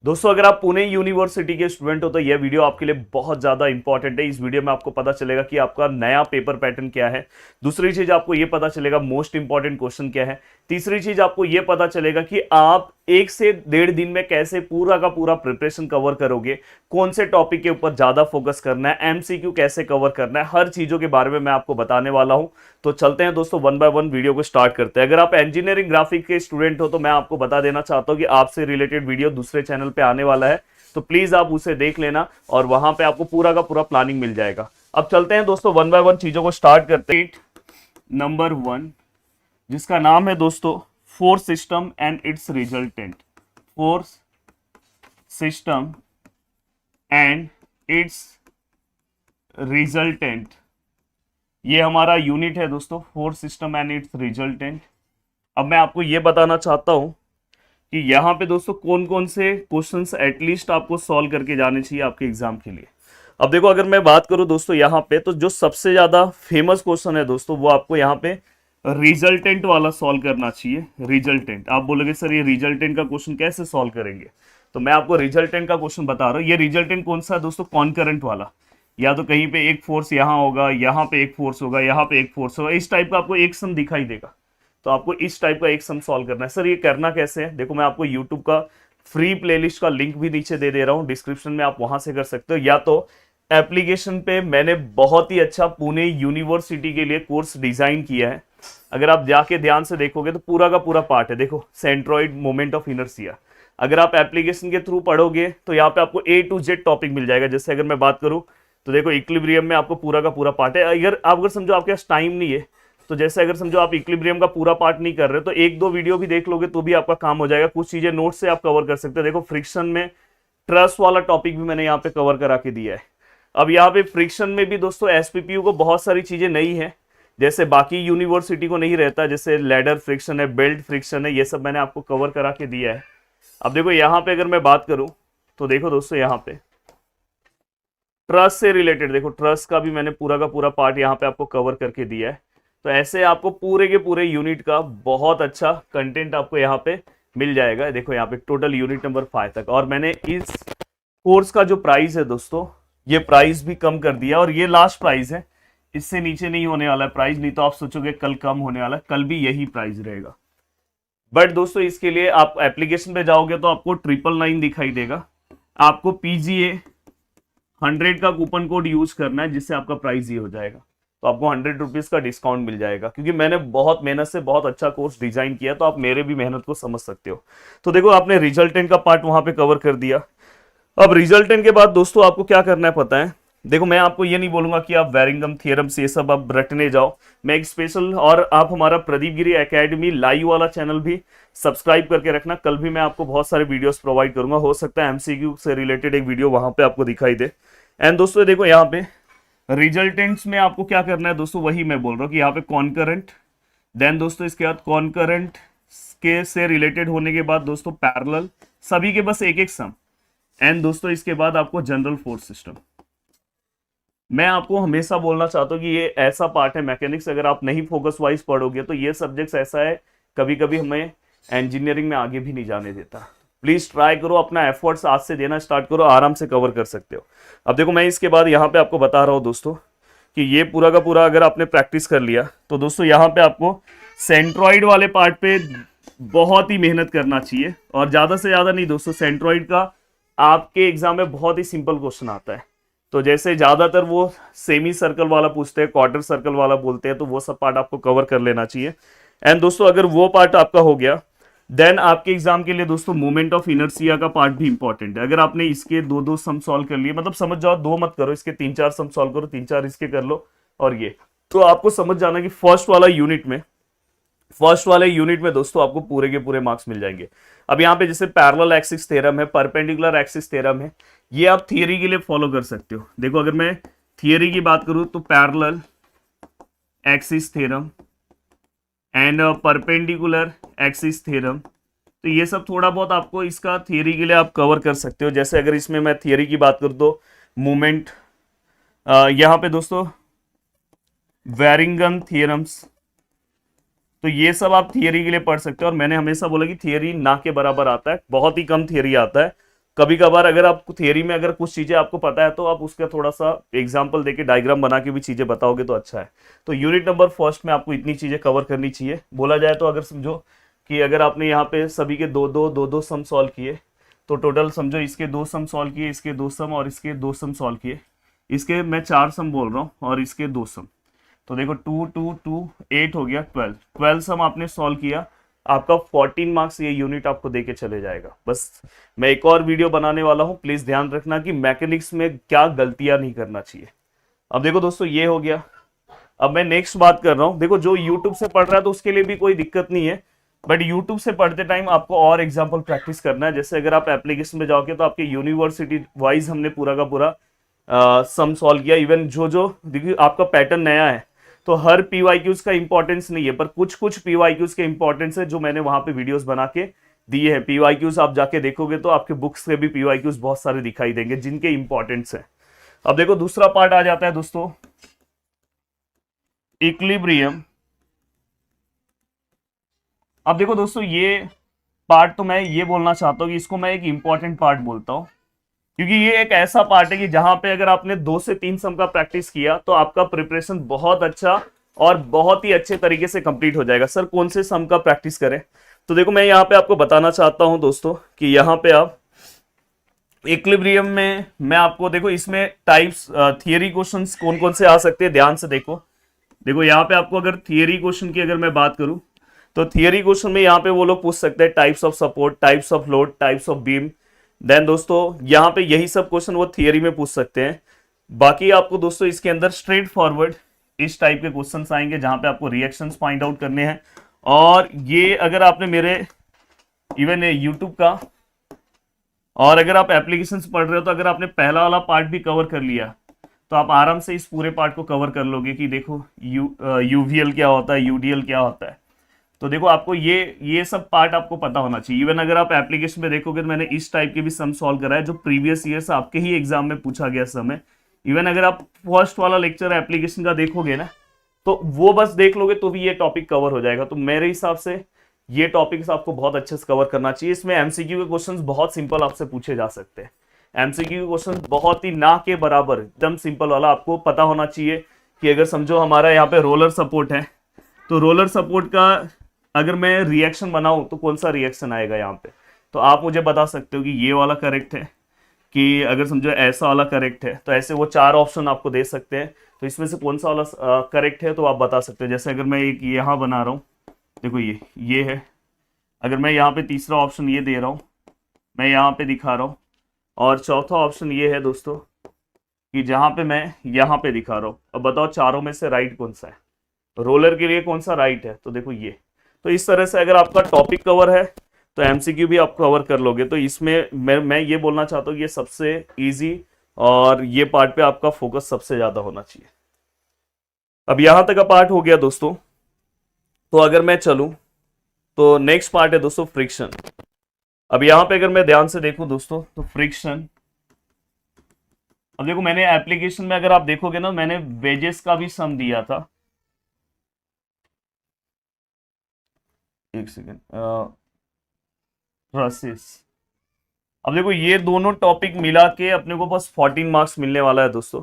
दोस्तों अगर आप पुणे यूनिवर्सिटी के स्टूडेंट हो तो यह वीडियो आपके लिए बहुत ज्यादा इंपॉर्टेंट है। इस वीडियो में आपको पता चलेगा कि आपका नया पेपर पैटर्न क्या है। दूसरी चीज आपको यह पता चलेगा मोस्ट इंपॉर्टेंट क्वेश्चन क्या है। तीसरी चीज आपको यह पता चलेगा कि आप 1 से 1.5 दिन में कैसे पूरा का पूरा प्रिपरेशन कवर करोगे, कौन से टॉपिक के ऊपर ज्यादा फोकस करना है, एमसीक्यू कैसे कवर करना है, हर चीजों के बारे में मैं आपको बताने वाला हूं। तो चलते हैं दोस्तों, वन बाय वन वीडियो को स्टार्ट करते हैं। अगर आप इंजीनियरिंग ग्राफिक के स्टूडेंट हो तो मैं आपको बता देना चाहता हूं कि आपसे रिलेटेड वीडियो दूसरे चैनल पे आने वाला है, तो प्लीज आप उसे देख लेना और वहां पे आपको पूरा का पूरा प्लानिंग मिल जाएगा। अब चलते हैं दोस्तों, वन बाय वन चीजों को स्टार्ट करते हैं। नंबर 1, जिसका नाम है दोस्तों force system and it's resultant. Force system and it's resultant, ये हमारा यूनिट है दोस्तों, force system and it's resultant. अब मैं आपको ये बताना चाहता हूं कि यहाँ पे दोस्तों कौन कौन से क्वेश्चंस एटलीस्ट आपको सॉल्व करके जाने चाहिए आपके एग्जाम के लिए। अब देखो, अगर मैं बात करूं दोस्तों यहाँ पे, तो जो सबसे ज्यादा फेमस क्वेश्चन है दोस्तों वो आपको यहाँ पे रिजल्टेंट वाला सॉल्व करना चाहिए। रिजल्टेंट, आप बोलोगे सर ये रिजल्टेंट का क्वेश्चन कैसे सॉल्व करेंगे, तो मैं आपको रिजल्टेंट का क्वेश्चन बता रहा हूँ। ये रिजल्टेंट कौन सा है दोस्तों, कॉन्करेंट वाला। या तो कहीं पे एक फोर्स यहाँ होगा, यहाँ पे एक फोर्स होगा, यहाँ पे एक फोर्स होगा, इस टाइप का आपको एक सम दिखाई देगा। तो आपको इस टाइप का एक सम सॉल्व करना है। सर ये करना कैसे है, देखो मैं आपको यूट्यूब का फ्री प्लेलिस्ट का लिंक भी नीचे दे रहा हूँ डिस्क्रिप्शन में, आप वहां से कर सकते हो। या तो एप्लीकेशन पे मैंने बहुत ही अच्छा पुणे यूनिवर्सिटी के लिए कोर्स डिजाइन किया है, अगर आप जाके ध्यान से देखोगे तो पूरा का पूरा पार्ट है। देखो, सेंट्रॉइड मोमेंट ऑफ इनर्शिया, अगर आप एप्लीकेशन के थ्रू पढ़ोगे तो यहाँ पे आपको A to Z टॉपिक मिल जाएगा। जैसे अगर मैं बात करूँ तो देखो, इक्विलिब्रियम में आपको पूरा का पूरा पार्ट है। अगर समझो आपके पास टाइम नहीं है, तो जैसे अगर समझो आप इक्विलिब्रियम का पूरा पार्ट नहीं कर रहे, तो एक दो वीडियो भी देख लोगे तो भी आपका काम हो जाएगा। कुछ चीजें नोट से आप कवर कर सकते हो। देखो, फ्रिक्शन में ट्रस वाला टॉपिक भी मैंने यहाँ पे कवर करा के दिया है। अब यहाँ पे फ्रिक्शन में भी दोस्तों एसपीपीयू को बहुत सारी चीजें नई है, जैसे बाकी यूनिवर्सिटी को नहीं रहता, जैसे लैडर फ्रिक्शन है, बेल्ट फ्रिक्शन है, ये सब मैंने आपको कवर करा के दिया है। अब देखो यहाँ पे अगर मैं बात करूं तो देखो दोस्तों, यहाँ पे ट्रस्ट से रिलेटेड, देखो ट्रस्ट का भी मैंने पूरा का पूरा पार्ट यहाँ पे आपको कवर करके दिया है। तो ऐसे आपको पूरे के पूरे यूनिट का बहुत अच्छा कंटेंट आपको यहाँ पे मिल जाएगा। देखो यहाँ पे टोटल यूनिट नंबर 5 तक, और मैंने इस कोर्स का जो प्राइस है दोस्तों, ये प्राइस भी कम कर दिया, और ये लास्ट प्राइस है, इससे नीचे नहीं होने वाला है प्राइस। नहीं तो आप सोचोगे कल कम होने वाला है, कल भी यही प्राइस रहेगा। बट दोस्तों इसके लिए आप एप्लीकेशन पे जाओगे तो आपको 999 दिखाई देगा। आपको PGA 100 का कूपन कोड यूज करना है, जिससे आपका प्राइस ये हो जाएगा। तो आपको 100 रुपीज का डिस्काउंट मिल जाएगा, क्योंकि मैंने बहुत मेहनत से बहुत अच्छा कोर्स डिजाइन किया, तो आप मेरे भी मेहनत को समझ सकते हो। तो देखो, आपने रिजल्टेंट का पार्ट वहां पे कवर कर दिया। अब रिजल्टेंट के बाद दोस्तों आपको क्या करना है पता है। देखो, मैं आपको ये नहीं बोलूंगा कि आप वेरिंगम थ्योरम्स ये सब आप रटने जाओ। मैं एक स्पेशल, और आप हमारा प्रदीप गिरी एकेडमी लाइव वाला चैनल भी सब्सक्राइब करके रखना। कल भी मैं आपको बहुत सारे वीडियोस प्रोवाइड करूंगा, हो सकता है एमसीक्यू से रिलेटेड एक वीडियो वहां पे आपको दिखाई दे। एंड दोस्तों देखो, यहाँ पे रिजल्टेंट्स में आपको क्या करना है दोस्तों, वही मैं बोल रहा हूँ कि यहाँ पे कॉन्करेंट, देन दोस्तों इसके बाद कॉन्करेंट के से रिलेटेड होने के बाद दोस्तों पैरेलल, सभी के बस एक एक सम। एंड दोस्तों इसके बाद आपको जनरल फोर्स सिस्टम। मैं आपको हमेशा बोलना चाहता हूँ कि ये ऐसा पार्ट है मैकेनिक्स, अगर आप नहीं फोकस वाइज पढ़ोगे तो ये सब्जेक्ट्स ऐसा है, कभी कभी हमें इंजीनियरिंग में आगे भी नहीं जाने देता। प्लीज ट्राई करो, अपना एफर्ट्स आज से देना स्टार्ट करो, आराम से कवर कर सकते हो। अब देखो, मैं इसके बाद यहाँ पे आपको बता रहा हूँ दोस्तों कि ये पूरा का पूरा अगर आपने प्रैक्टिस कर लिया, तो दोस्तों यहाँ पे आपको सेंट्रॉइड वाले पार्ट पे बहुत ही मेहनत करना चाहिए, और ज्यादा से ज्यादा नहीं दोस्तों। सेंट्रॉइड का आपके एग्जाम में बहुत ही सिंपल क्वेश्चन आता है, तो जैसे ज्यादातर वो सेमी सर्कल वाला पूछते हैं, क्वार्टर सर्कल वाला बोलते हैं, तो वो सब पार्ट आपको कवर कर लेना चाहिए। एंड दोस्तों अगर वो पार्ट आपका हो गया, देन आपके एग्जाम के लिए दोस्तों मोमेंट ऑफ इनर्शिया का पार्ट भी इंपॉर्टेंट है। अगर आपने इसके दो दो सम सॉल्व कर लिए, मतलब समझ जाओ, दो मत करो, इसके 3-4 सम सॉल्व करो, 3-4 इसके कर लो, और ये तो आपको समझ जाना कि फर्स्ट वाले यूनिट में दोस्तों आपको पूरे के पूरे मार्क्स मिल जाएंगे। अब यहाँ पे जैसे पैरेलल एक्सिस थ्योरम है, परपेंडिकुलर एक्सिस थ्योरम है, ये आप थियरी के लिए फॉलो कर सकते हो। देखो, अगर मैं थियरी की बात करूं तो parallel axis theorem and perpendicular axis theorem, तो ये सब थोड़ा बहुत आपको इसका थियरी के लिए आप कवर कर सकते हो। जैसे अगर इसमें मैं थियरी की बात करूं तो मूवमेंट, यहाँ पे दोस्तों वेरिंगन थ्योरम्स, तो ये सब आप थियरी के लिए पढ़ सकते हो। और मैंने हमेशा बोला कि थियरी ना के बराबर आता है, बहुत ही कम थियरी आता है। कभी कभार अगर आपको थियरी में अगर कुछ चीजें आपको पता है तो आप उसका थोड़ा सा एग्जाम्पल देके डायग्राम बना के भी चीजें बताओगे तो अच्छा है। तो यूनिट नंबर फर्स्ट में आपको इतनी चीजें कवर करनी चाहिए। बोला जाए तो अगर समझो कि अगर आपने यहाँ पे सभी के दो सम सॉल्व किए तो टोटल समझो इसके 2 सम सॉल्व किए, इसके 2 सम और इसके 2 सम सॉल्व किए, इसके मैं 4 सम बोल रहा हूँ और इसके 2 सम, तो देखो 2 2 2 8 हो गया 12 सम आपने सॉल्व किया, आपका 14 मार्क्स ये यूनिट आपको देके चले जाएगा। बस मैं एक और वीडियो बनाने वाला हूँ, प्लीज ध्यान रखना कि मैकेनिक्स में क्या गलतियां नहीं करना चाहिए। अब देखो दोस्तों ये हो गया। अब मैं नेक्स्ट बात कर रहा हूँ। देखो जो यूट्यूब से पढ़ रहा है तो उसके लिए भी कोई दिक्कत नहीं है, बट यूट्यूब से पढ़ते टाइम आपको और एग्जाम्पल प्रैक्टिस करना है। जैसे अगर आप एप्लीकेशन में जाओगे तो आपके यूनिवर्सिटी वाइज हमने पूरा का पूरा सम सॉल्व किया। इवन जो देखिए आपका पैटर्न नया है तो हर पीवाईक्यूज का इंपॉर्टेंस नहीं है, पर कुछ कुछ पीवाईक्यूज के इंपॉर्टेंस है जो मैंने वहां पे वीडियोस बना के दिए हैं। पीवाईक्यूज आप जाके देखोगे तो आपके बुक्स से भी पीवाईक्यूज बहुत सारे दिखाई देंगे जिनके इंपॉर्टेंस है। अब देखो दूसरा पार्ट आ जाता है दोस्तों, इक्विलिब्रियम। अब देखो दोस्तों ये पार्ट तो मैं ये बोलना चाहता हूँ कि इसको मैं एक इंपॉर्टेंट पार्ट बोलता हूँ, क्योंकि ये एक ऐसा पार्ट है कि जहां पे अगर आपने 2 से 3 सम का प्रैक्टिस किया तो आपका प्रिपरेशन बहुत अच्छा और बहुत ही अच्छे तरीके से कंप्लीट हो जाएगा। सर कौन से सम का प्रैक्टिस करें? तो देखो मैं यहाँ पे आपको बताना चाहता हूं दोस्तों कि यहाँ पे आप इक्विलिब्रियम में मैं आपको देखो इसमें टाइप्स थियरी क्वेश्चंस कौन कौन से आ सकते हैं, ध्यान से देखो। देखो यहाँ पे आपको अगर थियरी क्वेश्चन की अगर मैं बात करूं तो थियरी क्वेश्चन में यहाँ पे वो लोग पूछ सकते हैं types of support, types of load, types of beam. Then दोस्तों यहाँ पे यही सब क्वेश्चन वो थियरी में पूछ सकते हैं। बाकी आपको दोस्तों इसके अंदर स्ट्रेट फॉरवर्ड इस टाइप के क्वेश्चंस आएंगे जहां पे आपको रिएक्शंस फाइंड आउट करने हैं। और ये अगर आपने मेरे इवन यूट्यूब का और अगर आप एप्लीकेशंस पढ़ रहे हो तो अगर आपने पहला वाला पार्ट भी कवर कर लिया तो आप आराम से इस पूरे पार्ट को कवर कर लोगे कि देखो यूवीएल क्या होता है, यूडीएल क्या होता है। तो देखो आपको ये सब पार्ट आपको पता होना चाहिए। इवन अगर आप एप्लीकेशन में देखोगे तो मैंने इस टाइप के भी सम सॉल्व करा है जो प्रीवियस ईयर से आपके ही एग्जाम में पूछा गया सम है। इवन अगर आप फर्स्ट वाला लेक्चर एप्लीकेशन का देखोगे ना तो वो बस देख लोगे तो भी ये टॉपिक कवर हो जाएगा। तो मेरे हिसाब से ये टॉपिक्स आपको बहुत अच्छे से कवर करना चाहिए। इसमें एमसीक्यू के क्वेश्चंस बहुत सिंपल आपसे पूछे जा सकते हैं। एमसीक्यू के क्वेश्चन बहुत ही ना के बराबर एकदम सिंपल वाला आपको पता होना चाहिए कि अगर समझो हमारा यहाँ पे रोलर सपोर्ट है तो रोलर सपोर्ट का अगर मैं रिएक्शन बनाऊं तो कौन सा रिएक्शन आएगा यहाँ पे, तो आप मुझे बता सकते हो कि ये वाला करेक्ट है कि अगर समझो ऐसा वाला करेक्ट है। तो ऐसे वो 4 ऑप्शन आपको दे सकते हैं, तो इसमें से कौन सा वाला करेक्ट है तो आप बता सकते हो। जैसे अगर मैं एक यहाँ बना रहा हूँ, देखो ये है, अगर मैं यहाँ पे तीसरा ऑप्शन ये दे रहा हूँ, मैं यहाँ पे दिखा रहा हूँ, और चौथा ऑप्शन ये है दोस्तों कि जहाँ पे मैं यहाँ पे दिखा रहा हूँ। अब बताओ चारों में से राइट कौन सा है, रोलर के लिए कौन सा राइट है, तो देखो ये। तो इस तरह से अगर आपका टॉपिक कवर है तो एमसीक्यू भी आप कवर कर लोगे। तो इसमें मैं ये बोलना चाहता हूँ ये सबसे इजी और ये पार्ट पे आपका फोकस सबसे ज्यादा होना चाहिए। अब यहां तक का पार्ट हो गया दोस्तों। तो अगर मैं चलूं तो नेक्स्ट पार्ट है दोस्तों फ्रिक्शन। अब यहां पे अगर मैं ध्यान से देखूं दोस्तों तो फ्रिक्शन, अब देखो मैंने एप्लीकेशन में अगर आप देखोगे ना मैंने वेजेस का भी सम दिया था। एक सेकेंड, ट्रसेस। अब देखो ये दोनों टॉपिक मिला के अपने को बस 14 मार्क्स मिलने वाला है दोस्तों।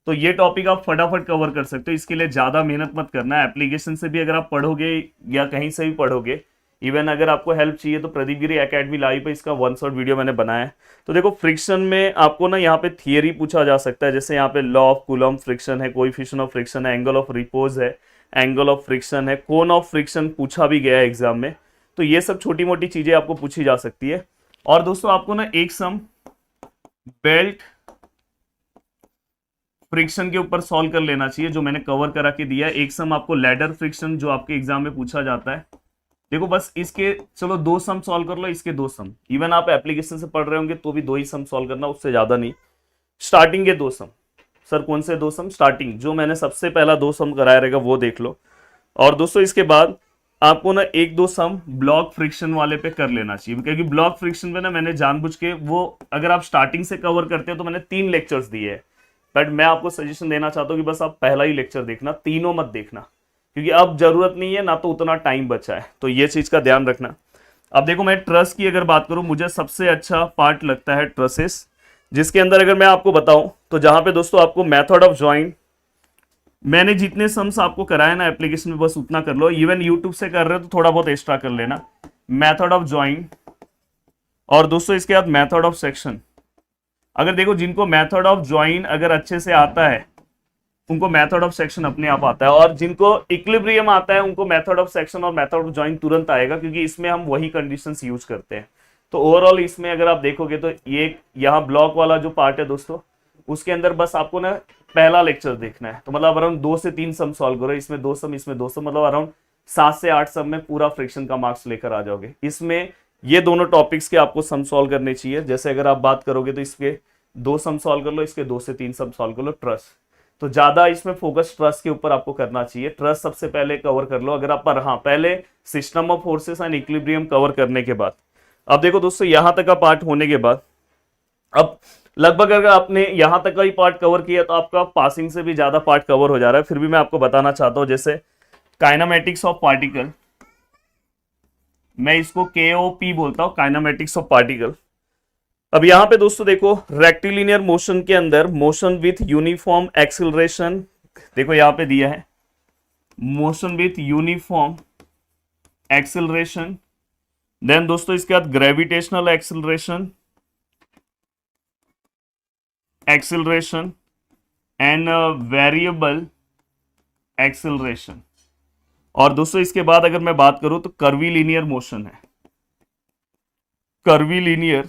तो ये टॉपिक आप फटाफट कवर कर सकते हो, इसके लिए ज्यादा मेहनत मत करना है। एप्लीकेशन से भी अगर आप पढ़ोगे या कहीं से भी पढ़ोगे, इवन अगर आपको हेल्प चाहिए तो प्रदीप गिरी एकेडमी लाइव पे इसका 1 शॉट वीडियो मैंने बनाया है। तो देखो फ्रिक्शन में आपको ना यहाँ पे थियरी पूछा जा सकता है, जैसे यहाँ पे लॉ ऑफ कूलम फ्रिक्शन है, कोएफिशिएंट ऑफ फ्रिक्शन है, एंगल ऑफ रिपोज है, एंगल ऑफ फ्रिक्शन है, कोन ऑफ फ्रिक्शन पूछा भी गया है एग्जाम में। तो ये सब छोटी मोटी चीजें आपको पूछी जा सकती है। और दोस्तों आपको ना एक सम बेल्ट फ्रिक्शन के ऊपर सॉल्व कर लेना चाहिए जो मैंने कवर करा के दिया है। एक सम आपको लैडर फ्रिक्शन जो आपके एग्जाम में पूछा जाता है। देखो बस इसके चलो 2 सम सॉल्व कर लो, इसके 2 सम। इवन आप एप्लीकेशन से पढ़ रहे होंगे तो भी 2 ही सम सॉल्व करना, उससे ज्यादा नहीं। स्टार्टिंग के 2 सम, सर कौन से 2 सम? स्टार्टिंग जो मैंने सबसे पहला 2 सम कराया रहेगा वो देख लो। और दोस्तों इसके बाद आपको ना 1-2 सम ब्लॉक फ्रिक्शन वाले पे कर लेना चाहिए, क्योंकि ब्लॉक फ्रिक्शन पे ना मैंने जानबूझ के वो अगर आप स्टार्टिंग से कवर करते हो तो मैंने 3 लेक्चर्स दिए हैं, बट मैं आपको सजेशन देना चाहता हूँ कि बस आप पहला ही लेक्चर देखना, तीनों मत देखना, क्योंकि अब जरूरत नहीं है ना तो उतना टाइम बचा है। तो ये चीज का ध्यान रखना। अब देखो मैं ट्रस की अगर बात करूं, मुझे सबसे अच्छा पार्ट लगता है ट्रसेस, जिसके अंदर अगर मैं आपको बताऊं तो जहां पे दोस्तों आपको मेथड ऑफ ज्वाइन, मैंने जितने सम्स आपको कराए ना एप्लीकेशन में बस उतना कर लो, इवन यूट्यूब से कर रहे हो तो थोड़ा बहुत एक्स्ट्रा कर लेना। मेथड ऑफ ज्वाइन और दोस्तों इसके बाद मेथड ऑफ सेक्शन। अगर देखो जिनको मेथड ऑफ ज्वाइन अगर अच्छे से आता है उनको मेथड ऑफ सेक्शन अपने आप आता है, और जिनको इक्विलिब्रियम आता है उनको मेथड ऑफ सेक्शन और मेथड ऑफ ज्वाइन तुरंत आएगा, क्योंकि इसमें हम वही कंडीशंस यूज करते हैं। तो ओवरऑल इसमें अगर आप देखोगे तो ये यहाँ ब्लॉक वाला जो पार्ट है दोस्तों, उसके अंदर बस आपको ना पहला लेक्चर देखना है, तो मतलब अराउंड 2 से 3 सम सॉल्व करो, इसमें 2 सम इसमें 2 सम, मतलब अराउंड 7 से 8 सम में पूरा फ्रिक्शन का मार्क्स लेकर आ जाओगे। इसमें ये दोनों टॉपिक्स के आपको सम सॉल्व करने चाहिए। जैसे अगर आप बात करोगे तो इसके 2 सम सॉल्व कर लो, इसके 2 से 3 सम सॉल्व कर लो ट्रस्ट, तो ज्यादा इसमें फोकस ट्रस्ट के ऊपर आपको करना चाहिए। ट्रस्ट सबसे पहले कवर कर लो अगर आप, पर हाँ पहले system of forces and equilibrium cover करने के बाद, अब देखो दोस्तों यहां तक का पार्ट होने के बाद, अब लगभग अगर आपने यहां तक का ही पार्ट कवर किया तो आपका पासिंग से भी ज्यादा पार्ट कवर हो जा रहा है। फिर भी मैं आपको बताना चाहता हूं, जैसे काइनेमेटिक्स ऑफ पार्टिकल, मैं इसको KOP बोलता हूं, काइनेमेटिक्स ऑफ पार्टिकल। अब यहां पे दोस्तों देखो रेक्टिलिनियर मोशन के अंदर मोशन विथ यूनिफॉर्म एक्सिलरेशन, देखो यहां पे दिया है motion with uniform acceleration, then दोस्तों इसके बाद gravitational acceleration and variable acceleration. और दोस्तों इसके बाद अगर मैं बात करूं तो कर्वीलिनियर मोशन है, कर्वीलिनियर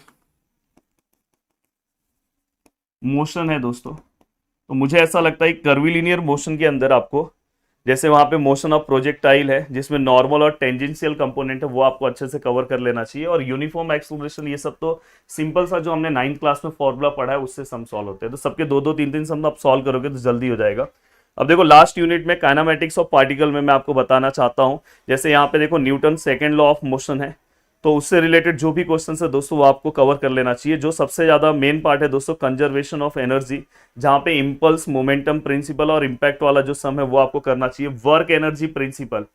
मोशन है दोस्तों। तो मुझे ऐसा लगता है कर्वीलिनियर मोशन के अंदर आपको, जैसे वहां पे मोशन ऑफ प्रोजेक्टाइल है जिसमें नॉर्मल और टेंजेंशियल कंपोनेंट है, वो आपको अच्छे से कवर कर लेना चाहिए। और यूनिफॉर्म एक्सेलरेशन, ये सब तो सिंपल सा जो हमने 9th क्लास में फॉर्मूला पढ़ा है उससे सम सॉल्व होते हैं, तो सबके 2-2 3-3 सम आप सॉल्व करोगे तो जल्दी हो जाएगा। अब देखो लास्ट यूनिट में काइनेमेटिक्स ऑफ पार्टिकल में मैं आपको बताना चाहता हूं, जैसे यहाँ पे देखो Newton second law of motion है, तो उससे रिलेटेड जो भी क्वेश्चन है दोस्तों वो आपको कवर कर लेना चाहिए। जो सबसे ज्यादा मेन पार्ट है दोस्तों कंजर्वेशन ऑफ एनर्जी, जहां पे इंपल्स, मोमेंटम प्रिंसिपल और इम्पैक्ट वाला जो सम है वो आपको करना चाहिए। वर्क एनर्जी प्रिंसिपल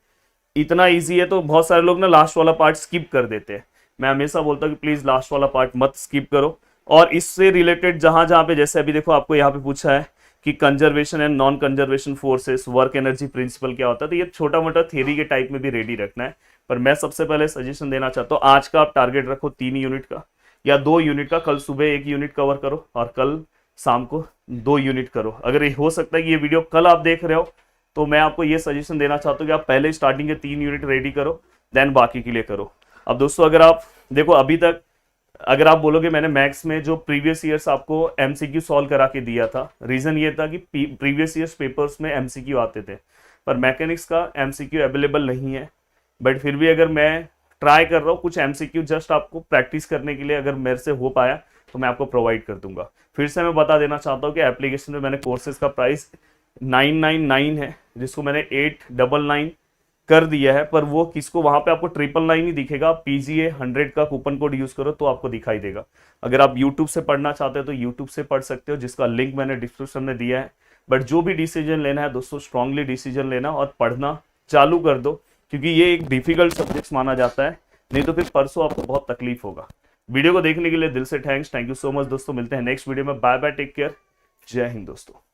इतना इजी है तो बहुत सारे लोग ना लास्ट वाला पार्ट स्किप कर देते हैं। मैं हमेशा बोलता हूँ कि प्लीज लास्ट वाला पार्ट मत स्किप करो। और इससे रिलेटेड जहां जहां पे, जैसे अभी देखो आपको यहाँ पे पूछा है कि conservation and non conservation forces, work energy principal क्या होता है, तो ये छोटा मोटा थियरी के टाइप में भी रेडी रखना है। पर मैं सबसे पहले सजेशन देना चाहता हूँ, आज का आप टारगेट रखो 3 यूनिट का या 2 यूनिट का। कल सुबह 1 यूनिट कवर करो और कल शाम को 2 यूनिट करो। अगर ये हो सकता है कि ये वीडियो कल आप देख रहे हो तो मैं आपको ये सजेशन देना चाहता हूँ कि आप पहले स्टार्टिंग के 3 यूनिट रेडी करो, देन बाकी के लिए करो। अब दोस्तों अगर आप देखो अभी तक अगर आप बोलोगे मैंने मैथ्स में जो प्रीवियस ईयर्स आपको MCQ सॉल्व करा के दिया था, रीजन ये था कि प्रीवियस ईयर्स पेपर्स में MCQ आते थे, पर मैकेनिक्स का MCQ अवेलेबल नहीं है। बट फिर भी अगर मैं ट्राई कर रहा हूँ कुछ MCQ जस्ट आपको प्रैक्टिस करने के लिए, अगर मेरे से हो पाया तो मैं आपको प्रोवाइड कर दूंगा। फिर से मैं बता देना चाहता हूँ कि एप्लीकेशन में मैंने कोर्सेज का प्राइस 999 है, जिसको मैंने 899 कर दिया है, पर वो किसको, वहां पे आपको 999 ही दिखेगा। PGA 100 का कूपन कोड यूज करो तो आपको दिखाई देगा। अगर आप यूट्यूब से पढ़ना चाहते हो तो यूट्यूब से पढ़ सकते हो, जिसका लिंक मैंने डिस्क्रिप्शन में दिया है। बट जो भी डिसीजन लेना है दोस्तों, स्ट्रांगली डिसीजन लेना और पढ़ना चालू कर दो, क्योंकि ये एक डिफिकल्ट सब्जेक्ट माना जाता है, नहीं तो फिर परसों आपको बहुत तकलीफ होगा। वीडियो को देखने के लिए दिल से thanks, thank you so much दोस्तों। मिलते हैं नेक्स्ट वीडियो में, बाय बाय, टेक केयर, जय हिंद दोस्तों।